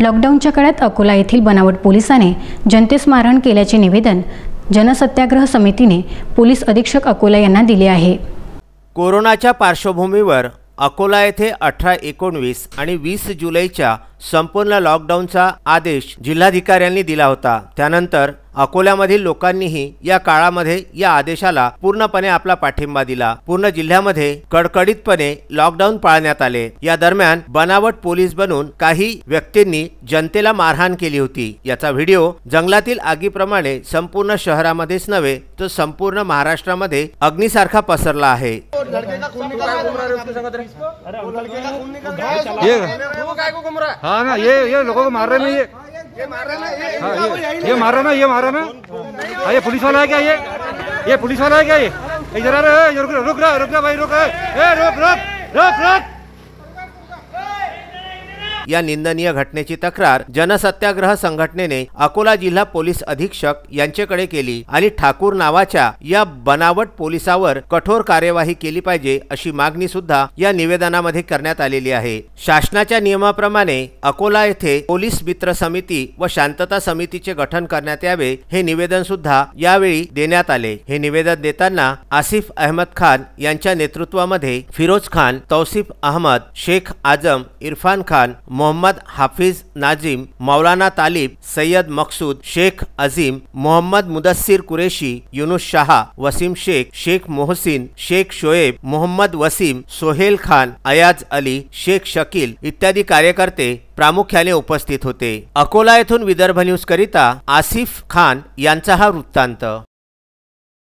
लॉकडाऊनच्या काळात अकोला येथील बनावट पोलिसाने जनतेस मारहाण केल्याचे निवेदन जनसत्याग्रह समितीने पोलीस अधीक्षक अकोला यांना दिले आहे। कोरोनाच्या पार्श्वभूमीवर अकोला येथे 18, 19 आणि 20 जुलैच्या संपूर्ण लॉकडाऊनचा आदेश जिल्हाधिकाऱ्यांनी दिला होता। त्यानंतर अकोल्यामधील लोकांनीही या काळामध्ये या आदेशाला पूर्णपणे आपला पाठिंबा दिला। पूर्ण जिल्ह्यामध्ये कडकडीतपणे लॉकडाऊन पाळण्यात आले। या दरम्यान बनावट पोलीस बनून काही व्यक्तींनी जनतेला मारहाण केली होती। याचा व्हिडिओ जंगलातील आगीप्रमाणे संपूर्ण शहरामध्येच नव्हे तर संपूर्ण महाराष्ट्रामध्ये अग्नीसारखा पसरला आहे। हाँ ना, ये लोगों को मार रहे हैं, ये मार रहे हैं, ये मार रहे हैं। ये पुलिस वाला है क्या? ये पुलिस वाला है क्या? ये इधर रुक रहा भाई, रुक। या निंदनीय घटनेची तक्रार जनसत्याग्रह संघटनेने अकोला जिल्हा पोलीस अधीक्षक यांच्याकडे केली आणि ठाकूर नावाच्या या बनावट पोलिसावर कठोर कार्यवाही केली पाहिजे अशी मागणी सुद्धा या निवेदनामध्ये करण्यात आलेली आहे। शासनाच्या नियमाप्रमाणे अकोला येथे पोलीस मित्र समिती व शांतता समितीचे गठन करण्यात यावे हे निवेदन सुद्धा यावेळी देण्यात आले। हे निवेदन देताना आसिफ अहमद खान यांच्या नेतृत्वामध्ये फिरोज खान, तौसिफ अहमद, शेख आजम, इरफान खान, मोहम्मद हाफिज नाजिम, मौलाना तालिब, सैयद मकसूद, शेख अजीम, मोहम्मद मुदस्सिर कुरेशी, यूनुस शाह, वसीम शेख, शेख मोहसिन, शेख शोएब, मोहम्मद वसीम, सोहेल खान, अयाज अली, शेख शकील इत्यादी कार्यकर्ते प्रामुख्याने उपस्थित होते। अकोला येथून विदर्भ न्यूज करिता आसिफ खान यांचा हा वृत्तांत।